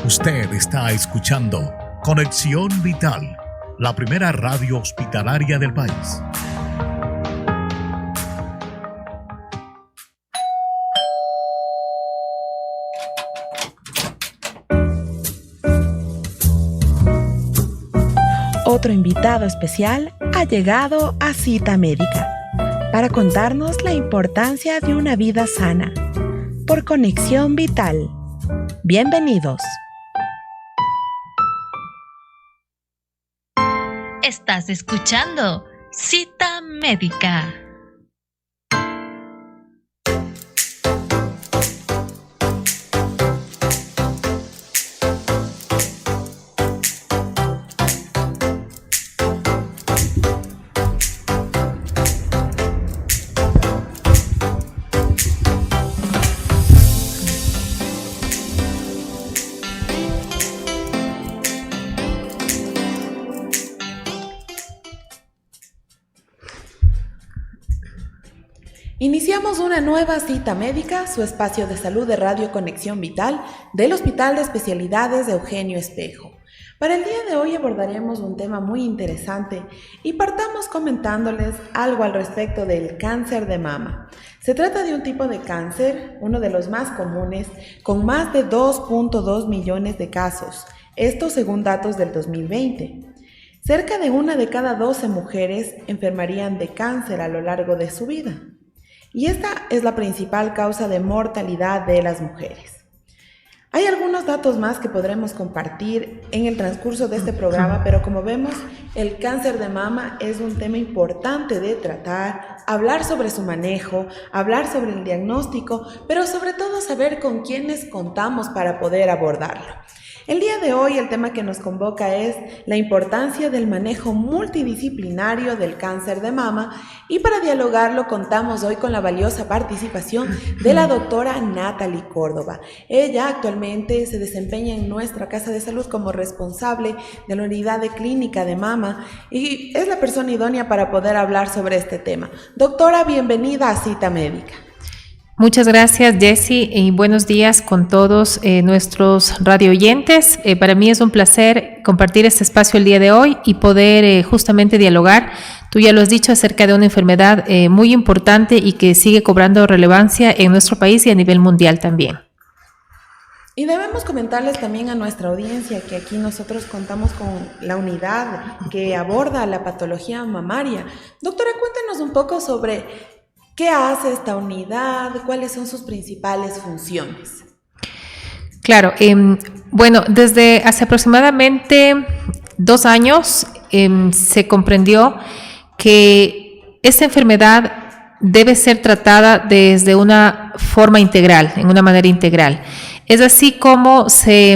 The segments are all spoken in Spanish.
Usted está escuchando Conexión Vital, la primera radio hospitalaria del país. Otro invitado especial ha llegado a Cita Médica para contarnos la importancia de una vida sana por Conexión Vital. Bienvenidos. Estás escuchando Cita Médica. Iniciamos una nueva Cita Médica, su espacio de salud de Radio Conexión Vital del Hospital de Especialidades de Eugenio Espejo. Para el día de hoy abordaremos un tema muy interesante y partamos comentándoles algo al respecto del cáncer de mama. Se trata de un tipo de cáncer, uno de los más comunes, con más de 2.2 millones de casos, esto según datos del 2020. Cerca de 1 de cada 12 mujeres enfermarían de cáncer a lo largo de su vida. Y esta es la principal causa de mortalidad de las mujeres. Hay algunos datos más que podremos compartir en el transcurso de este programa, pero como vemos, el cáncer de mama es un tema importante de tratar, hablar sobre su manejo, hablar sobre el diagnóstico, pero sobre todo saber con quiénes contamos para poder abordarlo. El día de hoy el tema que nos convoca es la importancia del manejo multidisciplinario del cáncer de mama y para dialogarlo contamos hoy con la valiosa participación de la doctora Natalie Córdoba. Ella actualmente se desempeña en nuestra Casa de Salud como responsable de la unidad de clínica de mama y es la persona idónea para poder hablar sobre este tema. Doctora, bienvenida a Cita Médica. Muchas gracias, Jessie, y buenos días con todos nuestros radio oyentes. Para mí es un placer compartir este espacio el día de hoy y poder justamente dialogar. Tú ya lo has dicho acerca de una enfermedad muy importante y que sigue cobrando relevancia en nuestro país y a nivel mundial también. Y debemos comentarles también a nuestra audiencia que aquí nosotros contamos con la unidad que aborda la patología mamaria. Doctora, cuéntenos un poco sobre ¿qué hace esta unidad? ¿Cuáles son sus principales funciones? Claro, bueno, desde hace aproximadamente 2 años se comprendió que esta enfermedad debe ser tratada desde una forma integral, en una manera integral. Es así como se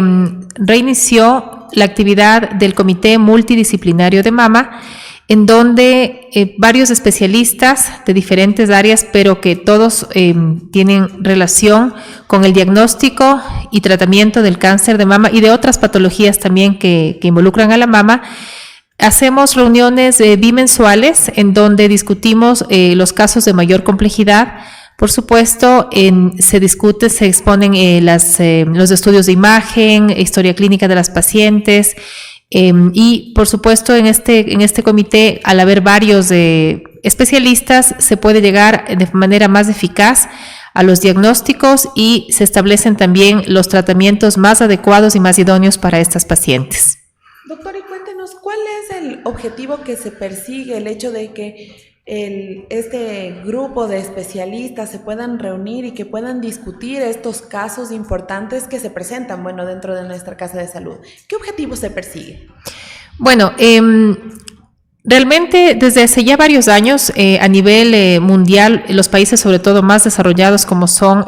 reinició la actividad del Comité Multidisciplinario de Mama, en donde varios especialistas de diferentes áreas, pero que todos tienen relación con el diagnóstico y tratamiento del cáncer de mama y de otras patologías también que involucran a la mama, hacemos reuniones bimensuales en donde discutimos los casos de mayor complejidad. Por supuesto, se discute, se exponen los estudios de imagen, historia clínica de las pacientes, y por supuesto en este comité, al haber varios especialistas, se puede llegar de manera más eficaz a los diagnósticos y se establecen también los tratamientos más adecuados y más idóneos para estas pacientes. Doctor, y cuéntenos, ¿cuál es el objetivo que se persigue, el hecho de que este grupo de especialistas se puedan reunir y que puedan discutir estos casos importantes que se presentan, bueno, dentro de nuestra casa de salud? ¿Qué objetivo se persigue? Bueno, realmente desde hace ya varios años a nivel mundial, los países sobre todo más desarrollados como son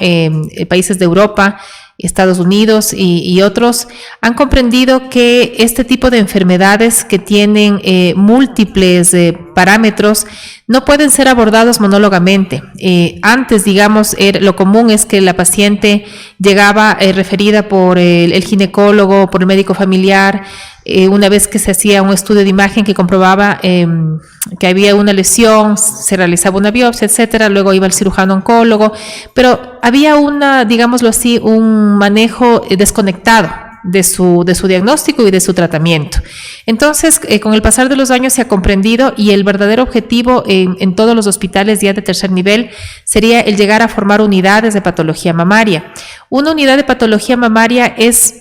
países de Europa, Estados Unidos y otros, han comprendido que este tipo de enfermedades que tienen múltiples parámetros no pueden ser abordados monólogamente. Antes, digamos, lo común es que la paciente llegaba referida por el ginecólogo, por el médico familiar, una vez que se hacía un estudio de imagen que comprobaba que había una lesión, se realizaba una biopsia, etcétera, luego iba al cirujano oncólogo, pero había digámoslo así, un manejo desconectado de su diagnóstico y de su tratamiento. Entonces, con el pasar de los años se ha comprendido y el verdadero objetivo en todos los hospitales ya de tercer nivel sería el llegar a formar unidades de patología mamaria. Una unidad de patología mamaria es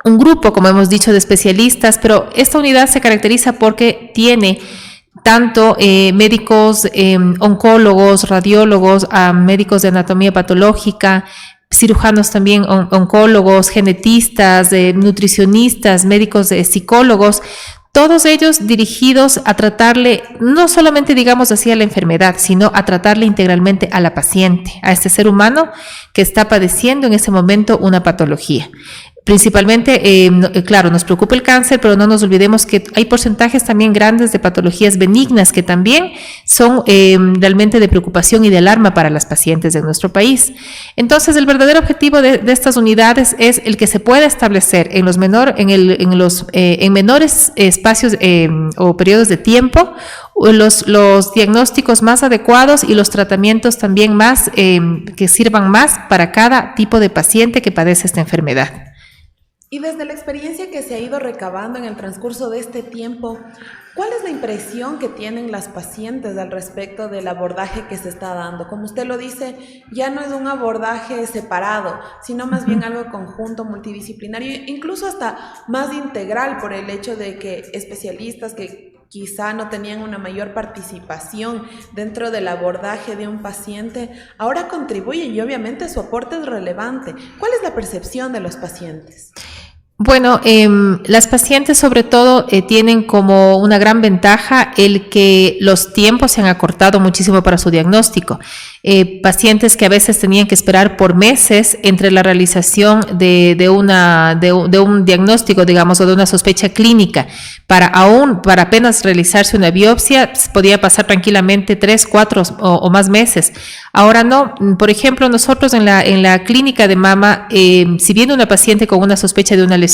un grupo, como hemos dicho, de especialistas, pero esta unidad se caracteriza porque tiene tanto médicos, oncólogos, radiólogos, médicos de anatomía patológica, cirujanos también, oncólogos, genetistas, nutricionistas, médicos, psicólogos, todos ellos dirigidos a tratarle, no solamente digamos así a la enfermedad, sino a tratarle integralmente a la paciente, a este ser humano que está padeciendo en ese momento una patología. Principalmente, claro, nos preocupa el cáncer, pero no nos olvidemos que hay porcentajes también grandes de patologías benignas que también son realmente de preocupación y de alarma para las pacientes de nuestro país. Entonces, el verdadero objetivo de estas unidades es el que se pueda establecer en menores espacios o periodos de tiempo los diagnósticos más adecuados y los tratamientos también más que sirvan más para cada tipo de paciente que padece esta enfermedad. Y desde la experiencia que se ha ido recabando en el transcurso de este tiempo, ¿cuál es la impresión que tienen las pacientes al respecto del abordaje que se está dando? Como usted lo dice, ya no es un abordaje separado, sino más bien algo conjunto, multidisciplinario, incluso hasta más integral por el hecho de que especialistas que quizá no tenían una mayor participación dentro del abordaje de un paciente, ahora contribuyen y obviamente su aporte es relevante. ¿Cuál es la percepción de los pacientes? Bueno, las pacientes sobre todo tienen como una gran ventaja el que los tiempos se han acortado muchísimo para su diagnóstico. Pacientes que a veces tenían que esperar por meses entre la realización de un diagnóstico, digamos, o de una sospecha clínica, para apenas realizarse una biopsia, podía pasar tranquilamente 3, 4 o más meses. Ahora no. Por ejemplo, nosotros en la clínica de mama, si viene una paciente con una sospecha de una lesión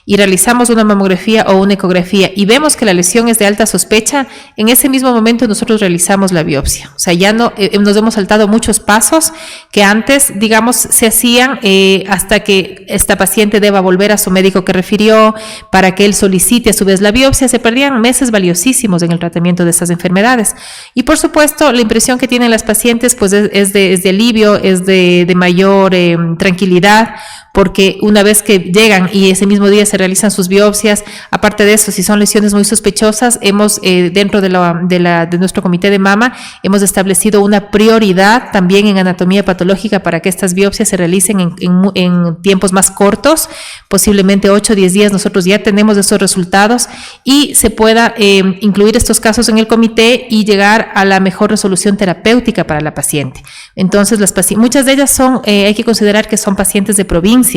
y realizamos una mamografía o una ecografía y vemos que la lesión es de alta sospecha, en ese mismo momento nosotros realizamos la biopsia. O sea, ya no nos hemos saltado muchos pasos que antes, digamos, se hacían hasta que esta paciente deba volver a su médico que refirió para que él solicite a su vez la biopsia. Se perdían meses valiosísimos en el tratamiento de estas enfermedades. Y por supuesto, la impresión que tienen las pacientes pues es de alivio, es de mayor tranquilidad, porque una vez que llegan y ese mismo día se realizan sus biopsias, aparte de eso, si son lesiones muy sospechosas, hemos dentro de nuestro comité de mama, hemos establecido una prioridad también en anatomía patológica para que estas biopsias se realicen en tiempos más cortos, posiblemente 8 o 10 días nosotros ya tenemos esos resultados y se pueda incluir estos casos en el comité y llegar a la mejor resolución terapéutica para la paciente. Entonces, muchas de ellas hay que considerar que son pacientes de provincia.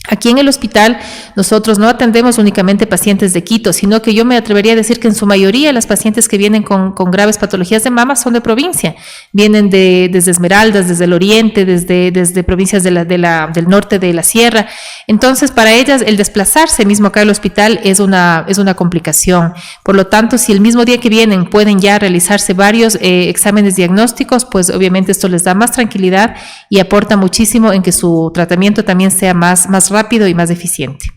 Aquí en el hospital nosotros no atendemos únicamente pacientes de Quito, sino que yo me atrevería a decir que en su mayoría las pacientes que vienen con graves patologías de mama son de provincia, vienen desde Esmeraldas, desde el oriente, desde provincias del norte de la sierra. Entonces, para ellas el desplazarse mismo acá al hospital es una complicación. Por lo tanto, si el mismo día que vienen pueden ya realizarse varios exámenes diagnósticos, pues obviamente esto les da más tranquilidad y aporta muchísimo en que su tratamiento también sea más rápido y más eficiente.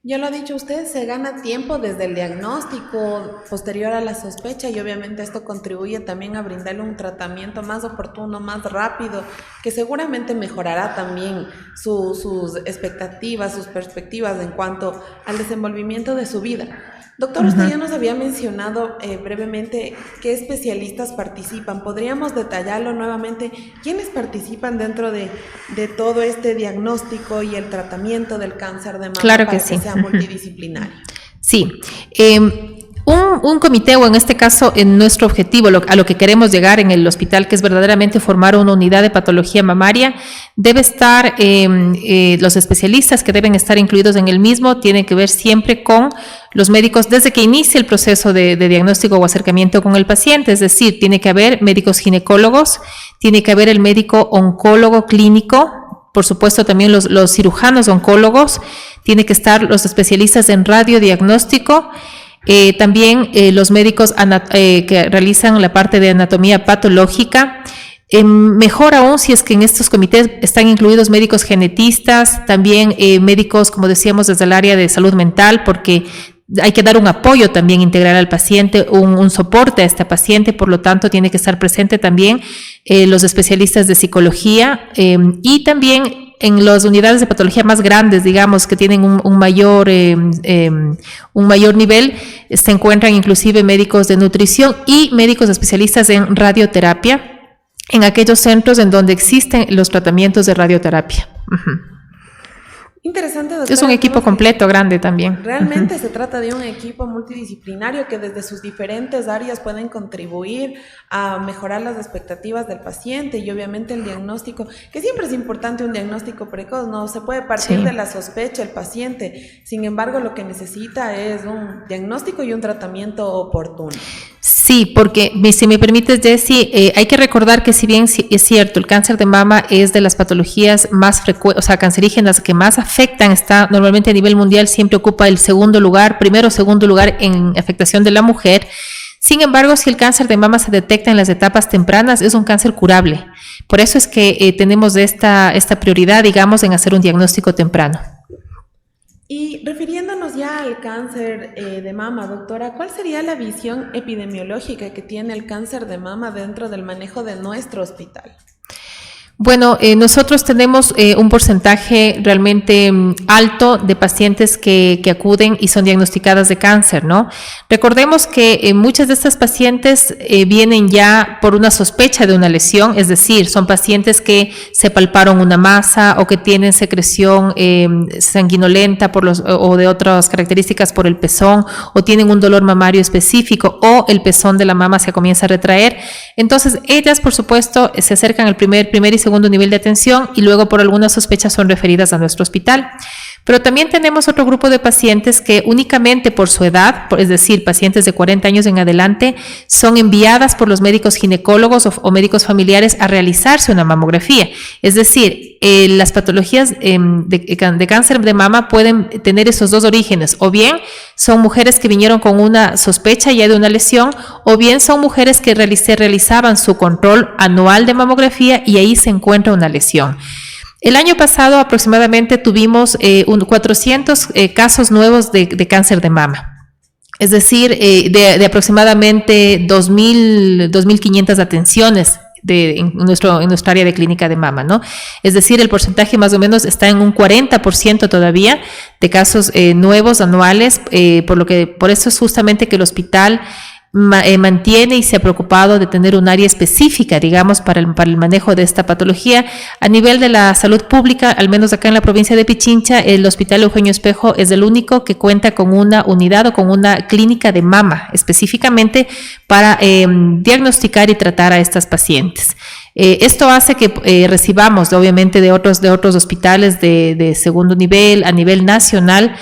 Ya lo ha dicho usted, se gana tiempo desde el diagnóstico posterior a la sospecha y obviamente esto contribuye también a brindarle un tratamiento más oportuno, más rápido, que seguramente mejorará también sus expectativas, sus perspectivas en cuanto al desenvolvimiento de su vida. Doctor, usted ya nos había mencionado brevemente qué especialistas participan. ¿Podríamos detallarlo nuevamente? ¿Quiénes participan dentro de todo este diagnóstico y el tratamiento del cáncer de mama? Claro para que sí. Sea multidisciplinario. Sí. Un comité, o en este caso en nuestro objetivo, a lo que queremos llegar en el hospital, que es verdaderamente formar una unidad de patología mamaria, debe estar, los especialistas que deben estar incluidos en el mismo, tienen que ver siempre con los médicos desde que inicia el proceso de diagnóstico o acercamiento con el paciente, es decir, tiene que haber médicos ginecólogos, tiene que haber el médico oncólogo clínico, por supuesto también los cirujanos oncólogos, tiene que estar los especialistas en radiodiagnóstico, también los médicos que realizan la parte de anatomía patológica, Mejor aún si es que en estos comités están incluidos médicos genetistas, también médicos, como decíamos, desde el área de salud mental, porque hay que dar un apoyo también integral al paciente, un soporte a este paciente, por lo tanto tiene que estar presente también los especialistas de psicología y también en las unidades de patología más grandes, digamos, que tienen un mayor nivel, se encuentran inclusive médicos de nutrición y médicos especialistas en radioterapia, en aquellos centros en donde existen los tratamientos de radioterapia. Interesante, doctora. Es un equipo completo, grande también. Realmente se trata de un equipo multidisciplinario que desde sus diferentes áreas pueden contribuir a mejorar las expectativas del paciente y obviamente el diagnóstico, que siempre es importante un diagnóstico precoz, no se puede partir de la sospecha el paciente, sin embargo lo que necesita es un diagnóstico y un tratamiento oportuno. Sí, porque si me permites, Jessie, hay que recordar que si bien es cierto, el cáncer de mama es de las patologías más frecuentes, o sea, cancerígenas que más afectan, está normalmente a nivel mundial, siempre ocupa el primero o segundo lugar en afectación de la mujer. Sin embargo, si el cáncer de mama se detecta en las etapas tempranas, es un cáncer curable. Por eso es que tenemos esta prioridad, digamos, en hacer un diagnóstico temprano. Y refiriéndonos ya al cáncer de mama, doctora, ¿cuál sería la visión epidemiológica que tiene el cáncer de mama dentro del manejo de nuestro hospital? Bueno, nosotros tenemos un porcentaje realmente alto de pacientes que acuden y son diagnosticadas de cáncer, ¿no? Recordemos que muchas de estas pacientes vienen ya por una sospecha de una lesión, es decir, son pacientes que se palparon una masa o que tienen secreción sanguinolenta o de otras características por el pezón, o tienen un dolor mamario específico, o el pezón de la mama se comienza a retraer. Entonces, ellas, por supuesto, se acercan al primer y segundo nivel de atención y luego por alguna sospecha son referidas a nuestro hospital. Pero también tenemos otro grupo de pacientes que únicamente por su edad, es decir, pacientes de 40 años en adelante, son enviadas por los médicos ginecólogos o médicos familiares a realizarse una mamografía. Es decir, las patologías de cáncer de mama pueden tener esos dos orígenes, o bien son mujeres que vinieron con una sospecha ya de una lesión, o bien son mujeres que realizaban su control anual de mamografía y ahí se encuentra una lesión. El año pasado aproximadamente tuvimos 400 casos nuevos de cáncer de mama. Es decir, de aproximadamente 2.500 atenciones en nuestra área de clínica de mama, ¿no? Es decir, el porcentaje más o menos está en un 40% todavía de casos nuevos anuales, por eso es justamente que el hospital mantiene y se ha preocupado de tener un área específica, digamos, para el manejo de esta patología. A nivel de la salud pública, al menos acá en la provincia de Pichincha, el Hospital Eugenio Espejo es el único que cuenta con una unidad o con una clínica de mama, específicamente para diagnosticar y tratar a estas pacientes. Esto hace que recibamos, obviamente, de otros hospitales de segundo nivel, a nivel nacional,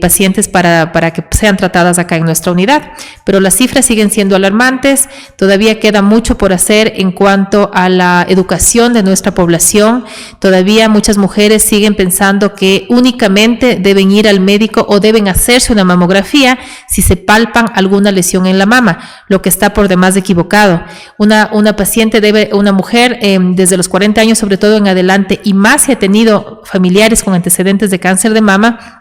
pacientes para que sean tratadas acá en nuestra unidad, pero las cifras siguen siendo alarmantes. Todavía queda mucho por hacer en cuanto a la educación de nuestra población. Todavía muchas mujeres siguen pensando que únicamente deben ir al médico o deben hacerse una mamografía si se palpan alguna lesión en la mama, lo que está por demás equivocado. Una mujer desde los 40 años sobre todo en adelante, y más si ha tenido familiares con antecedentes de cáncer de mama,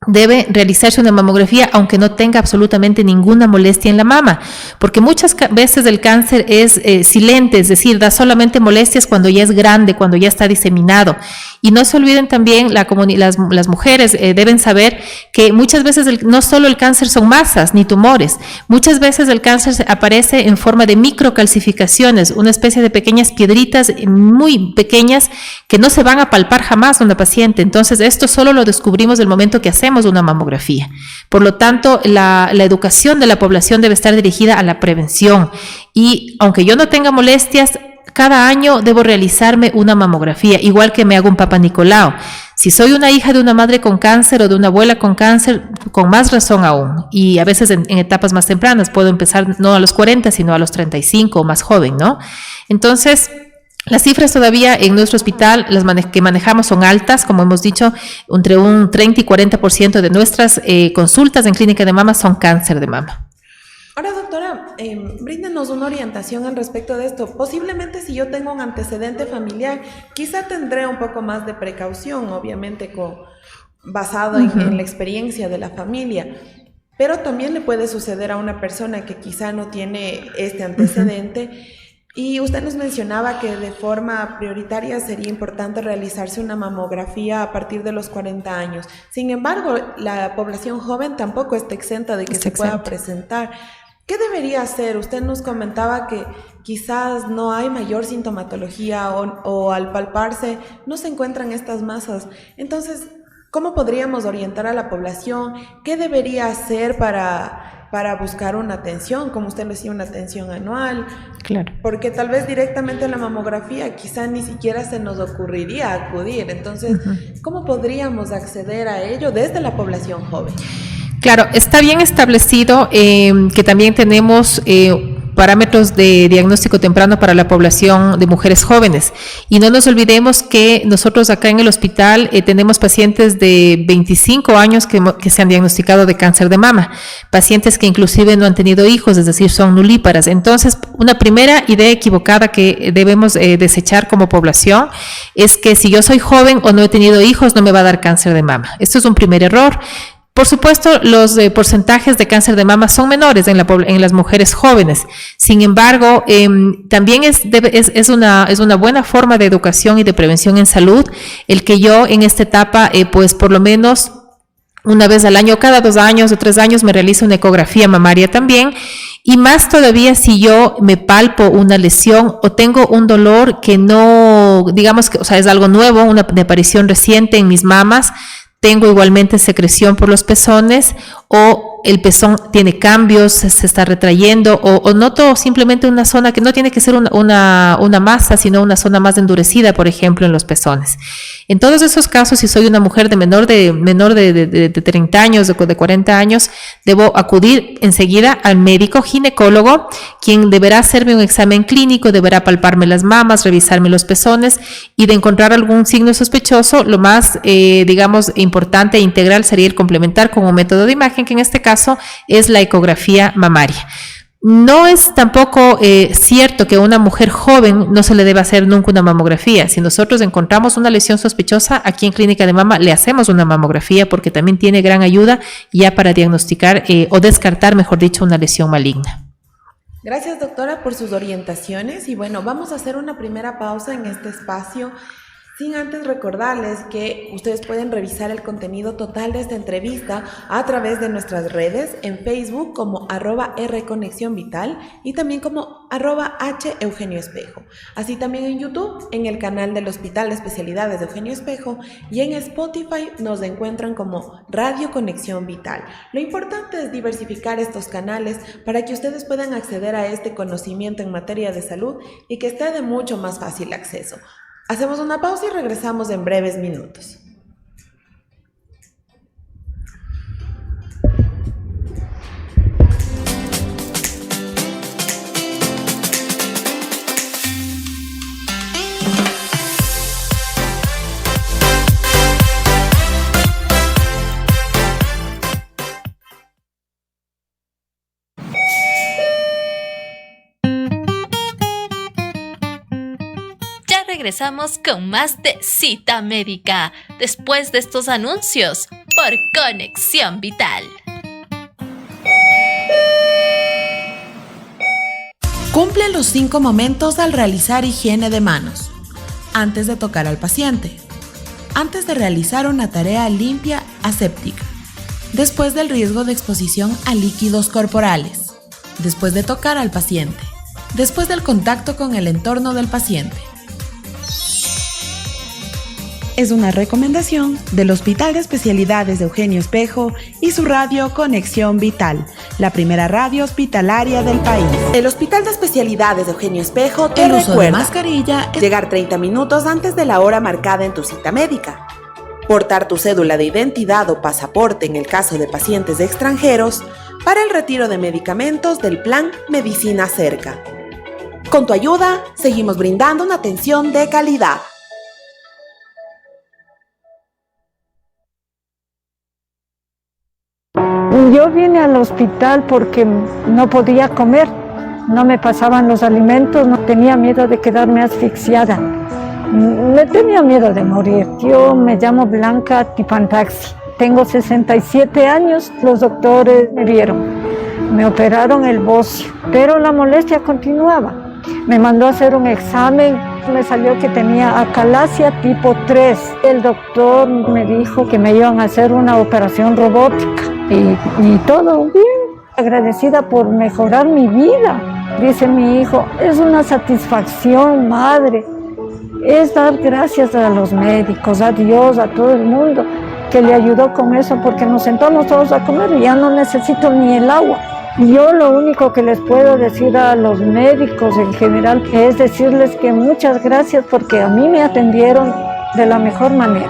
debe realizarse una mamografía aunque no tenga absolutamente ninguna molestia en la mama, porque muchas veces el cáncer es silente, es decir, da solamente molestias cuando ya es grande, cuando ya está diseminado. Y no se olviden también, las mujeres deben saber que muchas veces no solo el cáncer son masas ni tumores, muchas veces el cáncer aparece en forma de microcalcificaciones, una especie de pequeñas piedritas muy pequeñas que no se van a palpar jamás en una paciente. Entonces esto solo lo descubrimos del momento que hacemos una mamografía. Por lo tanto, la educación de la población debe estar dirigida a la prevención, y aunque yo no tenga molestias, cada año debo realizarme una mamografía, igual que me hago un Papa Nicolau. Si soy una hija de una madre con cáncer o de una abuela con cáncer, con más razón aún, y a veces en etapas más tempranas, puedo empezar no a los 40, sino a los 35 o más joven, ¿no? Entonces, las cifras todavía en nuestro hospital que manejamos son altas, como hemos dicho, entre un 30 y 40% de nuestras consultas en clínica de mama son cáncer de mama. Ahora, doctora, bríndenos una orientación al respecto de esto. Posiblemente si yo tengo un antecedente familiar, quizá tendré un poco más de precaución, obviamente basado en la experiencia de la familia. Pero también le puede suceder a una persona que quizá no tiene este antecedente. Y usted nos mencionaba que de forma prioritaria sería importante realizarse una mamografía a partir de los 40 años. Sin embargo, la población joven tampoco está exenta de que se pueda presentar. ¿Qué debería hacer? Usted nos comentaba que quizás no hay mayor sintomatología o al palparse no se encuentran estas masas. Entonces, ¿cómo podríamos orientar a la población? ¿Qué debería hacer para buscar una atención? Como usted decía, una atención anual. Claro. Porque tal vez directamente a la mamografía quizá ni siquiera se nos ocurriría acudir. Entonces, ¿cómo podríamos acceder a ello desde la población joven? Claro, está bien establecido que también tenemos parámetros de diagnóstico temprano para la población de mujeres jóvenes. Y no nos olvidemos que nosotros acá en el hospital tenemos pacientes de 25 años que se han diagnosticado de cáncer de mama, pacientes que inclusive no han tenido hijos, es decir, son nulíparas. Entonces, una primera idea equivocada que debemos desechar como población es que si yo soy joven o no he tenido hijos, no me va a dar cáncer de mama. Esto es un primer error. Por supuesto, los porcentajes de cáncer de mama son menores en las mujeres jóvenes. Sin embargo, también es una buena forma de educación y de prevención en salud el que yo en esta etapa, pues por lo menos una vez al año, cada 2 años o 3 años me realizo una ecografía mamaria también. Y más todavía si yo me palpo una lesión o tengo un dolor que no, digamos que, o sea, es algo nuevo, una de aparición reciente en mis mamas. Tengo igualmente secreción por los pezones o el pezón tiene cambios, se está retrayendo o noto simplemente una zona que no tiene que ser una masa, sino una zona más endurecida, por ejemplo, en los pezones. En todos esos casos, si soy una mujer de menor de 30 años, de 40 años, debo acudir enseguida al médico ginecólogo, quien deberá hacerme un examen clínico, deberá palparme las mamas, revisarme los pezones y de encontrar algún signo sospechoso, lo más, digamos, importante e integral sería el complementar con un método de imagen, que en este caso es la ecografía mamaria. No es tampoco cierto que a una mujer joven no se le deba hacer nunca una mamografía. Si nosotros encontramos una lesión sospechosa, aquí en Clínica de Mama le hacemos una mamografía porque también tiene gran ayuda ya para diagnosticar o descartar, mejor dicho, una lesión maligna. Gracias, doctora, por sus orientaciones. Y bueno, vamos a hacer una primera pausa en este espacio. Sin antes recordarles que ustedes pueden revisar el contenido total de esta entrevista a través de nuestras redes, en Facebook como @rconexionvital y también como @HEugenioEspejo. Así también en YouTube, en el canal del Hospital de Especialidades de Eugenio Espejo, y en Spotify nos encuentran como Radio Conexión Vital. Lo importante es diversificar estos canales para que ustedes puedan acceder a este conocimiento en materia de salud y que esté de mucho más fácil acceso. Hacemos una pausa y regresamos en breves minutos. Regresamos con más de Cita Médica después de estos anuncios por Conexión Vital. Cumple los 5 momentos al realizar higiene de manos. Antes de tocar al paciente. Antes de realizar una tarea limpia aséptica. Después del riesgo de exposición a líquidos corporales. Después de tocar al paciente. Después del contacto con el entorno del paciente. Es una recomendación del Hospital de Especialidades de Eugenio Espejo y su radio Conexión Vital, la primera radio hospitalaria del país. El Hospital de Especialidades de Eugenio Espejo te recuerda mascarilla, llegar 30 minutos antes de la hora marcada en tu cita médica, portar tu cédula de identidad o pasaporte en el caso de pacientes extranjeros para el retiro de medicamentos del Plan Medicina Cerca. Con tu ayuda, seguimos brindando una atención de calidad. Yo vine al hospital porque no podía comer no me pasaban los alimentos, no tenía miedo de quedarme asfixiada. Me tenía miedo de morir. Yo me llamo Blanca Tipantaxi. Tengo 67 años, los doctores me vieron. Me operaron el bocio, pero la molestia continuaba. Me mandó a hacer un examen, me salió que tenía acalasia tipo 3. El doctor me dijo que me iban a hacer una operación robótica y todo bien. Agradecida por mejorar mi vida. Dice mi hijo, es una satisfacción, madre. Es dar gracias a los médicos, a Dios, a todo el mundo que le ayudó con eso, porque nos sentamos todos a comer y ya no necesito ni el agua. Yo lo único que les puedo decir a los médicos en general es decirles que muchas gracias porque a mí me atendieron de la mejor manera.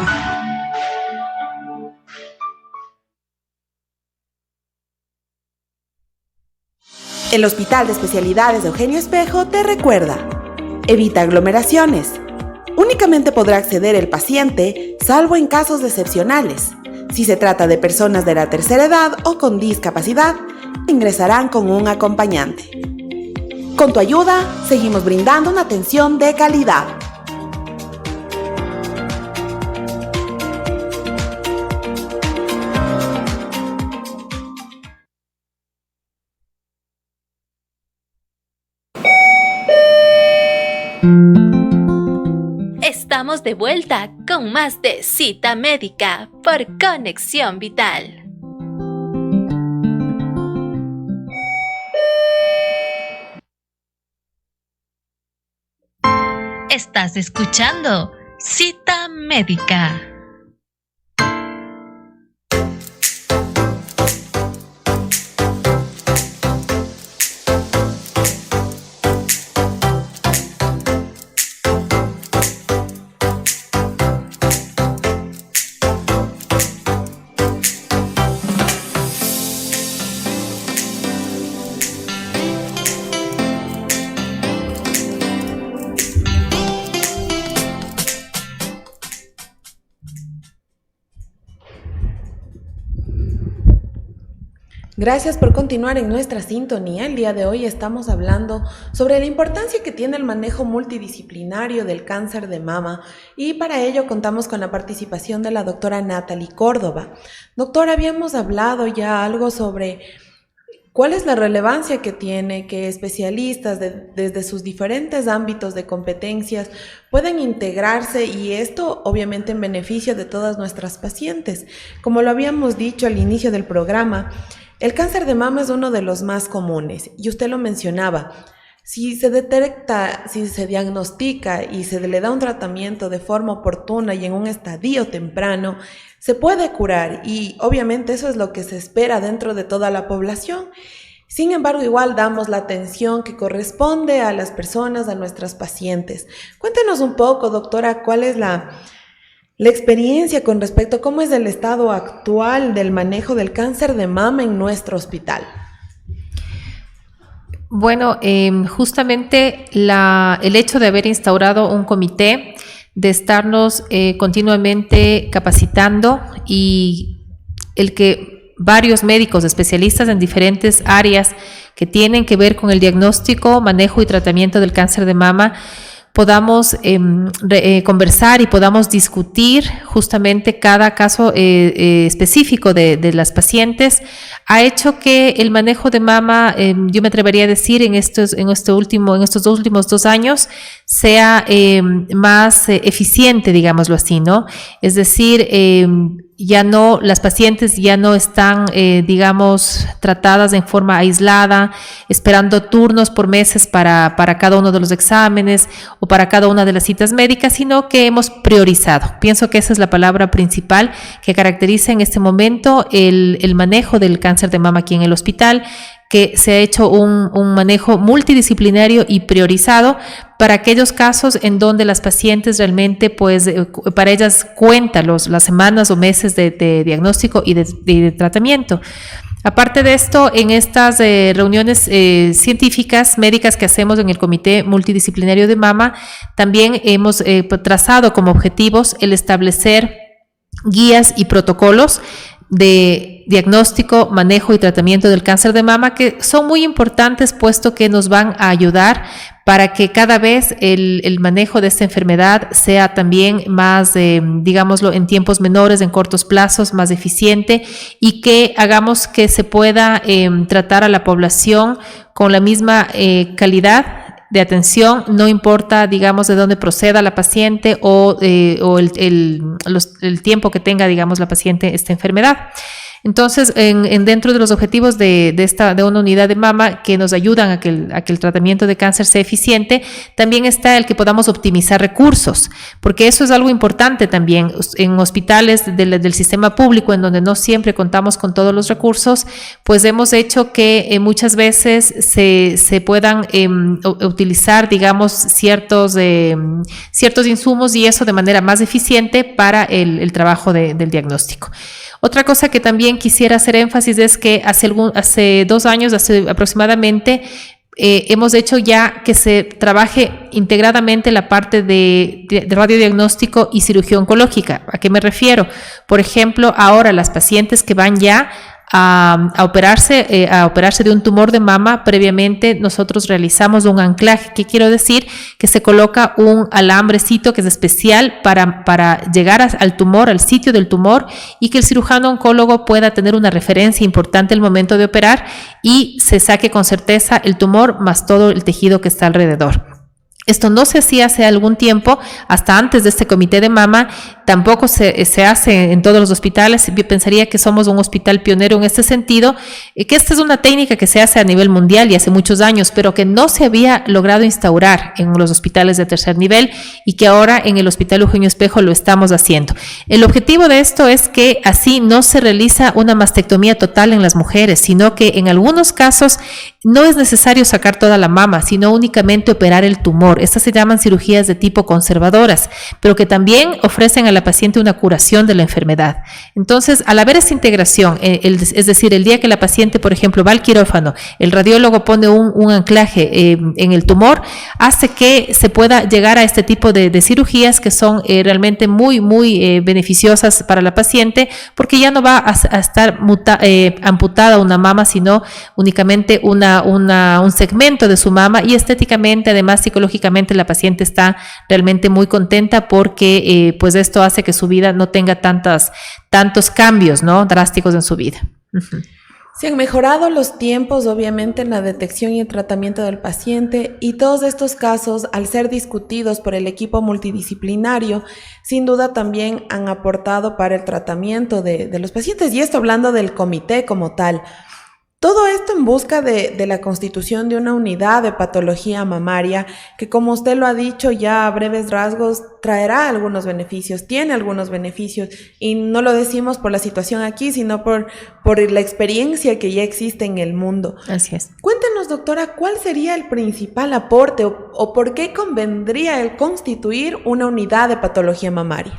El Hospital de Especialidades de Eugenio Espejo te recuerda: evita aglomeraciones. Únicamente podrá acceder el paciente, salvo en casos excepcionales. Si se trata de personas de la tercera edad o con discapacidad, ingresarán con un acompañante. Con tu ayuda, seguimos brindando una atención de calidad. Estamos de vuelta con más de Cita Médica por Conexión Vital. Estás escuchando Cita Médica. Gracias por continuar en nuestra sintonía. El día de hoy estamos hablando sobre la importancia que tiene el manejo multidisciplinario del cáncer de mama y para ello contamos con la participación de la doctora Natalie Córdoba. Doctora, habíamos hablado ya algo sobre cuál es la relevancia que tiene que especialistas desde sus diferentes ámbitos de competencias pueden integrarse y esto obviamente en beneficio de todas nuestras pacientes. Como lo habíamos dicho al inicio del programa, el cáncer de mama es uno de los más comunes y usted lo mencionaba. Si se detecta, si se diagnostica y se le da un tratamiento de forma oportuna y en un estadio temprano, se puede curar y obviamente eso es lo que se espera dentro de toda la población. Sin embargo, igual damos la atención que corresponde a las personas, a nuestras pacientes. Cuéntenos un poco, doctora, cuál es la experiencia con respecto a cómo es el estado actual del manejo del cáncer de mama en nuestro hospital. Bueno, justamente el hecho de haber instaurado un comité, de estarnos continuamente capacitando y el que varios médicos especialistas en diferentes áreas que tienen que ver con el diagnóstico, manejo y tratamiento del cáncer de mama podamos conversar y podamos discutir justamente cada caso específico de las pacientes, ha hecho que el manejo de mama, yo me atrevería a decir en estos dos últimos 2 años, sea más eficiente, digámoslo así, ¿no? Es decir, las pacientes ya no están, tratadas en forma aislada, esperando turnos por meses para cada uno de los exámenes o para cada una de las citas médicas, sino que hemos priorizado. Pienso que esa es la palabra principal que caracteriza en este momento el manejo del cáncer de mama aquí en el hospital, que se ha hecho un manejo multidisciplinario y priorizado para aquellos casos en donde las pacientes realmente, para ellas cuenta las semanas o meses de diagnóstico y de tratamiento. Aparte de esto, en estas reuniones científicas, médicas que hacemos en el Comité Multidisciplinario de Mama, también hemos trazado como objetivos el establecer guías y protocolos de diagnóstico, manejo y tratamiento del cáncer de mama, que son muy importantes puesto que nos van a ayudar para que cada vez el manejo de esta enfermedad sea también más, digámoslo, en tiempos menores, en cortos plazos, más eficiente, y que hagamos que se pueda tratar a la población con la misma calidad de atención, no importa, digamos, de dónde proceda la paciente o el tiempo que tenga, digamos, la paciente esta enfermedad. Entonces, dentro de los objetivos de una unidad de mama que nos ayudan a que el tratamiento de cáncer sea eficiente, también está el que podamos optimizar recursos, porque eso es algo importante también. En hospitales del sistema público, en donde no siempre contamos con todos los recursos, pues hemos hecho que muchas veces se puedan utilizar, digamos, ciertos insumos, y eso de manera más eficiente para el trabajo del diagnóstico. Otra cosa que también quisiera hacer énfasis es que hace 2 años, aproximadamente, hemos hecho ya que se trabaje integradamente la parte de radiodiagnóstico y cirugía oncológica. ¿A qué me refiero? Por ejemplo, ahora las pacientes que van ya a operarse de un tumor de mama, previamente nosotros realizamos un anclaje. ¿Qué quiero decir? Que se coloca un alambrecito que es especial para llegar al tumor, al sitio del tumor, y que el cirujano oncólogo pueda tener una referencia importante al momento de operar y se saque con certeza el tumor más todo el tejido que está alrededor. Esto no se hacía hace algún tiempo, hasta antes de este comité de mama, tampoco se hace en todos los hospitales. Yo pensaría que somos un hospital pionero en este sentido, que esta es una técnica que se hace a nivel mundial y hace muchos años, pero que no se había logrado instaurar en los hospitales de tercer nivel, y que ahora en el Hospital Eugenio Espejo lo estamos haciendo. El objetivo de esto es que así no se realiza una mastectomía total en las mujeres, sino que en algunos casos no es necesario sacar toda la mama, sino únicamente operar el tumor. Estas se llaman cirugías de tipo conservadoras, pero que también ofrecen a la paciente una curación de la enfermedad. Entonces, al haber esta integración, es decir, el día que la paciente, por ejemplo, va al quirófano, el radiólogo pone un anclaje en el tumor, hace que se pueda llegar a este tipo de cirugías que son realmente muy, muy beneficiosas para la paciente, porque ya no va a estar amputada una mama, sino únicamente un segmento de su mama, y estéticamente, además psicológicamente, la paciente está realmente muy contenta, porque pues esto hace que su vida no tenga tantos cambios, ¿no?, drásticos en su vida. Uh-huh. Se han mejorado los tiempos, obviamente, en la detección y el tratamiento del paciente, y todos estos casos, al ser discutidos por el equipo multidisciplinario, sin duda también han aportado para el tratamiento de los pacientes, y esto hablando del comité como tal. Todo esto en busca de la constitución de una unidad de patología mamaria que, como usted lo ha dicho ya a breves rasgos, traerá algunos beneficios, tiene algunos beneficios, y no lo decimos por la situación aquí, sino por la experiencia que ya existe en el mundo. Así es. Cuéntenos, doctora, ¿cuál sería el principal aporte o por qué convendría el constituir una unidad de patología mamaria?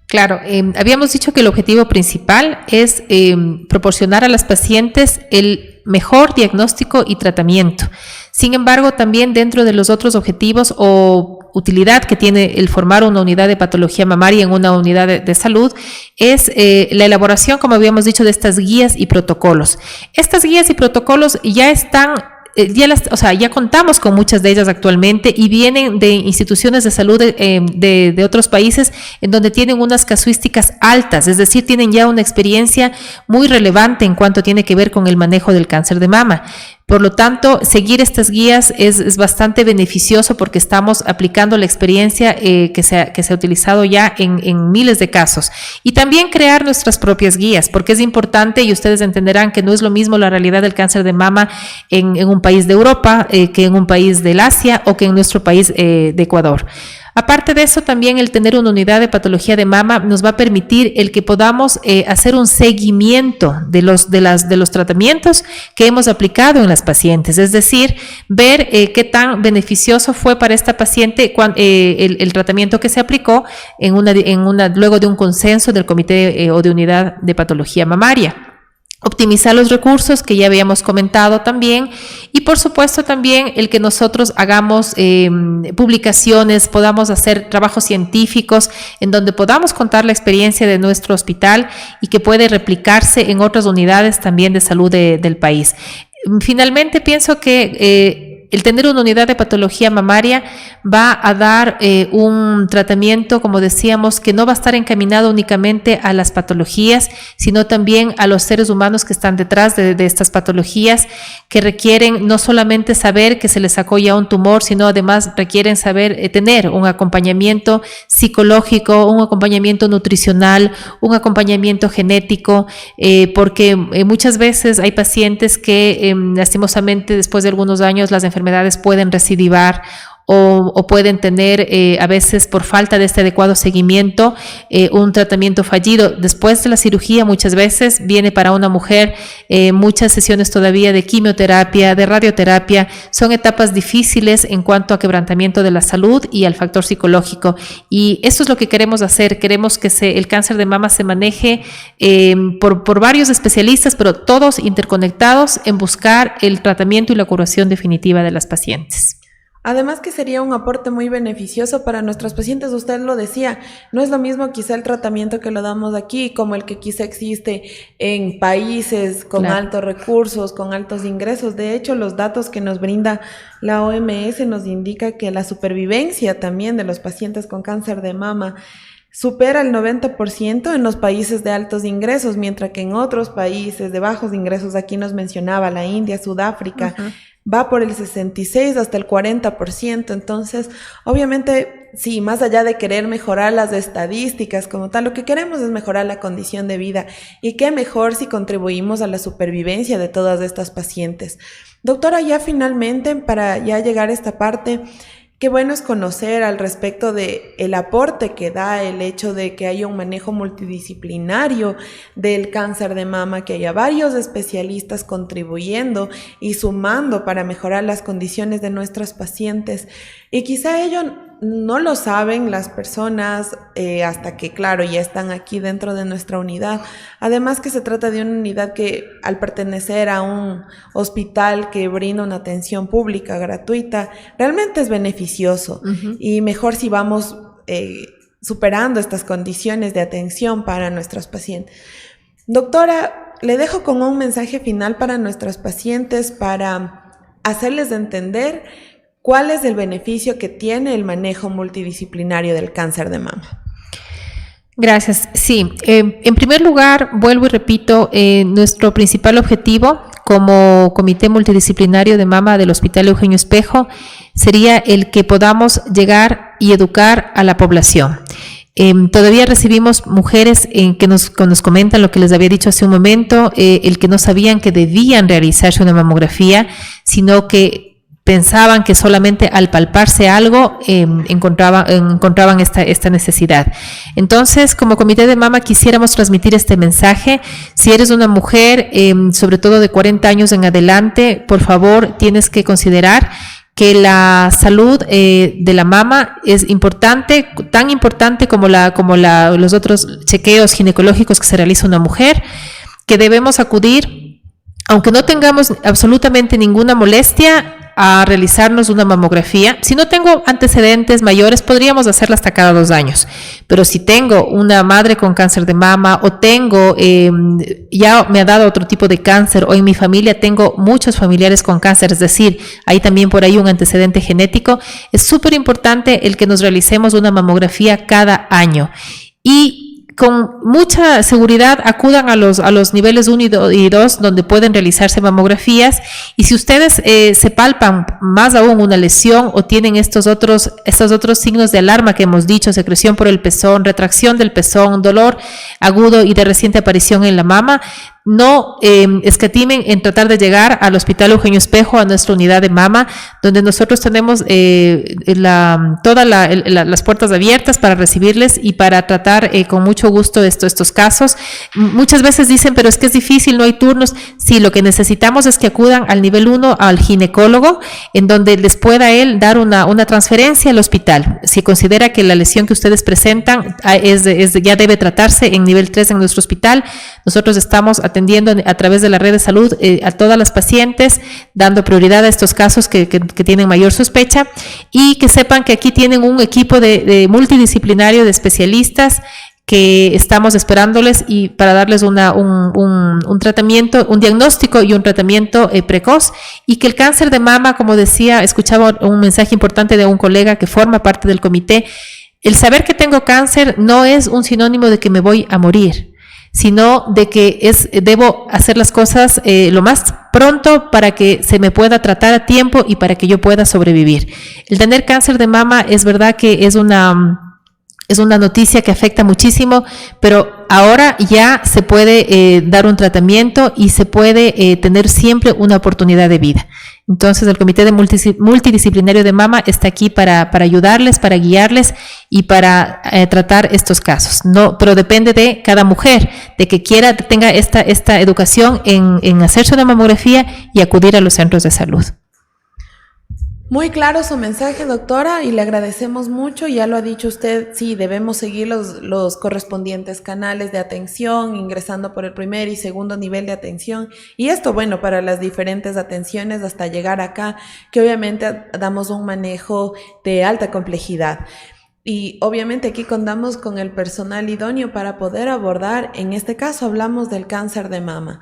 Claro, habíamos dicho que el objetivo principal es proporcionar a las pacientes el mejor diagnóstico y tratamiento. Sin embargo, también dentro de los otros objetivos o utilidad que tiene el formar una unidad de patología mamaria en una unidad de salud es la elaboración, como habíamos dicho, de estas guías y protocolos. Estas guías y protocolos ya están ya contamos con muchas de ellas actualmente, y vienen de instituciones de salud de otros países en donde tienen unas casuísticas altas, es decir, tienen ya una experiencia muy relevante en cuanto tiene que ver con el manejo del cáncer de mama. Por lo tanto, seguir estas guías es bastante beneficioso, porque estamos aplicando la experiencia que se ha utilizado ya en miles de casos. Y también crear nuestras propias guías, porque es importante, y ustedes entenderán que no es lo mismo la realidad del cáncer de mama en un país de Europa que en un país del Asia, o que en nuestro país de Ecuador. Aparte de eso, también el tener una unidad de patología de mama nos va a permitir el que podamos hacer un seguimiento de los tratamientos que hemos aplicado en las pacientes, es decir, ver qué tan beneficioso fue para esta paciente el tratamiento que se aplicó luego de un consenso del comité o de unidad de patología mamaria. optimizar los recursos que ya habíamos comentado también, y por supuesto también el que nosotros hagamos publicaciones, podamos hacer trabajos científicos en donde podamos contar la experiencia de nuestro hospital y que puede replicarse en otras unidades también de salud del país. Finalmente pienso que el tener una unidad de patología mamaria va a dar un tratamiento, como decíamos, que no va a estar encaminado únicamente a las patologías, sino también a los seres humanos que están detrás de estas patologías, que requieren no solamente saber que se les sacó ya un tumor, sino además requieren saber tener un acompañamiento psicológico, un acompañamiento nutricional, un acompañamiento genético, porque muchas veces hay pacientes que lastimosamente después de algunos años las enfermedades pueden recidivar o pueden tener a veces por falta de este adecuado seguimiento un tratamiento fallido. Después de la cirugía muchas veces viene para una mujer muchas sesiones todavía de quimioterapia, de radioterapia. Son etapas difíciles en cuanto a quebrantamiento de la salud y al factor psicológico, y eso es lo que queremos hacer. Queremos que el cáncer de mama se maneje por varios especialistas, pero todos interconectados en buscar el tratamiento y la curación definitiva de las pacientes. Además que sería un aporte muy beneficioso para nuestros pacientes. Usted lo decía, no es lo mismo quizá el tratamiento que lo damos aquí como el que quizá existe en países con altos recursos, con altos ingresos. De hecho, los datos que nos brinda la OMS nos indica que la supervivencia también de los pacientes con cáncer de mama supera el 90% en los países de altos ingresos, mientras que en otros países de bajos ingresos, aquí nos mencionaba la India, Sudáfrica, va por el 66 hasta el 40%. Entonces, obviamente, sí, más allá de querer mejorar las estadísticas como tal, lo que queremos es mejorar la condición de vida, y qué mejor si contribuimos a la supervivencia de todas estas pacientes. Doctora, ya finalmente, para ya llegar a esta parte, qué bueno es conocer al respecto de el aporte que da el hecho de que haya un manejo multidisciplinario del cáncer de mama, que haya varios especialistas contribuyendo y sumando para mejorar las condiciones de nuestros pacientes. Y quizá ello no lo saben las personas hasta que, claro, ya están aquí dentro de nuestra unidad. Además que se trata de una unidad que, al pertenecer a un hospital que brinda una atención pública gratuita, realmente es beneficioso. Y mejor si vamos superando estas condiciones de atención para nuestros pacientes. Doctora, le dejo con un mensaje final para nuestros pacientes, para hacerles entender ¿cuál es el beneficio que tiene el manejo multidisciplinario del cáncer de mama? Gracias. Sí, en primer lugar, vuelvo y repito, nuestro principal objetivo como Comité Multidisciplinario de Mama del Hospital Eugenio Espejo sería el que podamos llegar y educar a la población. Todavía recibimos mujeres que nos comentan lo que les había dicho hace un momento, el que no sabían que debían realizarse una mamografía, sino que pensaban que solamente al palparse algo encontraban esta necesidad. Entonces, como Comité de Mama quisiéramos transmitir este mensaje. Si eres una mujer, sobre todo de 40 años en adelante, por favor, tienes que considerar que la salud de la mama es importante, tan importante como los otros chequeos ginecológicos que se realiza una mujer, que debemos acudir, aunque no tengamos absolutamente ninguna molestia, a realizarnos una mamografía. Si no tengo antecedentes mayores, podríamos hacerla hasta cada 2 años. Pero si tengo una madre con cáncer de mama, o tengo, ya me ha dado otro tipo de cáncer, o en mi familia tengo muchos familiares con cáncer, es decir, hay también por ahí un antecedente genético, es súper importante el que nos realicemos una mamografía cada año. Y con mucha seguridad acudan a los niveles 1 y 2 donde pueden realizarse mamografías, y si ustedes se palpan más aún una lesión o tienen estos otros signos de alarma que hemos dicho, secreción por el pezón, retracción del pezón, dolor agudo y de reciente aparición en la mama, no escatimen en tratar de llegar al Hospital Eugenio Espejo, a nuestra unidad de mama, donde nosotros tenemos todas las puertas abiertas para recibirles y para tratar con mucho gusto estos casos. Muchas veces dicen, pero es que es difícil, no hay turnos. Sí, lo que necesitamos es que acudan al nivel 1 al ginecólogo, en donde les pueda él dar una transferencia al hospital. Si considera que la lesión que ustedes presentan ya debe tratarse en nivel 3 en nuestro hospital, nosotros estamos atendiendo a través de la red de salud a todas las pacientes, dando prioridad a estos casos que tienen mayor sospecha, y que sepan que aquí tienen un equipo de multidisciplinario de especialistas que estamos esperándoles y para darles un tratamiento, un diagnóstico y un tratamiento precoz, y que el cáncer de mama, como decía, escuchaba un mensaje importante de un colega que forma parte del comité, el saber que tengo cáncer no es un sinónimo de que me voy a morir, sino de que debo hacer las cosas lo más pronto para que se me pueda tratar a tiempo y para que yo pueda sobrevivir. El tener cáncer de mama es verdad que es una noticia que afecta muchísimo, pero ahora ya se puede dar un tratamiento y se puede tener siempre una oportunidad de vida. Entonces, el Comité de Multidisciplinario de Mama está aquí para ayudarles, para guiarles y para tratar estos casos. No, pero depende de cada mujer, de que tenga esta educación en hacerse una mamografía y acudir a los centros de salud. Muy claro su mensaje, doctora, y le agradecemos mucho. Ya lo ha dicho usted, sí, debemos seguir los correspondientes canales de atención, ingresando por el primer y segundo nivel de atención. Y esto, bueno, para las diferentes atenciones hasta llegar acá, que obviamente damos un manejo de alta complejidad. Y obviamente aquí contamos con el personal idóneo para poder abordar, en este caso hablamos del cáncer de mama.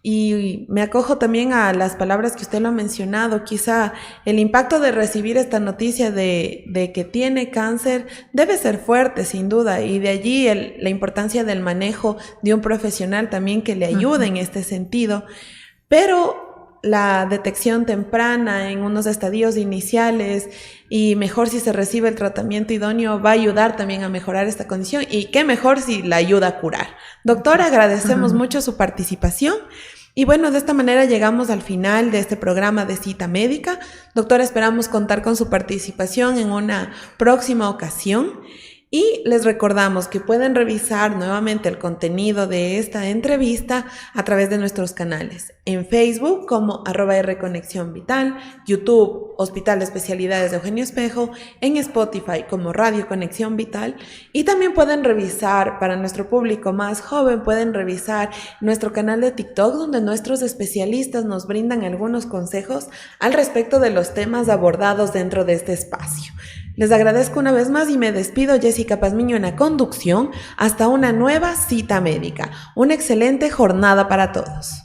Y me acojo también a las palabras que usted lo ha mencionado, quizá el impacto de recibir esta noticia de que tiene cáncer debe ser fuerte, sin duda, y de allí la importancia del manejo de un profesional también que le ayude en este sentido, pero la detección temprana en unos estadios iniciales y mejor si se recibe el tratamiento idóneo va a ayudar también a mejorar esta condición, y qué mejor si la ayuda a curar. Doctora, agradecemos mucho su participación. Y bueno, de esta manera llegamos al final de este programa de Cita Médica. Doctora, esperamos contar con su participación en una próxima ocasión. Y les recordamos que pueden revisar nuevamente el contenido de esta entrevista a través de nuestros canales. En Facebook como @rconexiónvital, YouTube Hospital de Especialidades de Eugenio Espejo, en Spotify como Radio Conexión Vital, y también pueden revisar, para nuestro público más joven, pueden revisar nuestro canal de TikTok, donde nuestros especialistas nos brindan algunos consejos al respecto de los temas abordados dentro de este espacio. Les agradezco una vez más y me despido, Jessica Pazmiño en la conducción. Hasta una nueva Cita Médica. Una excelente jornada para todos.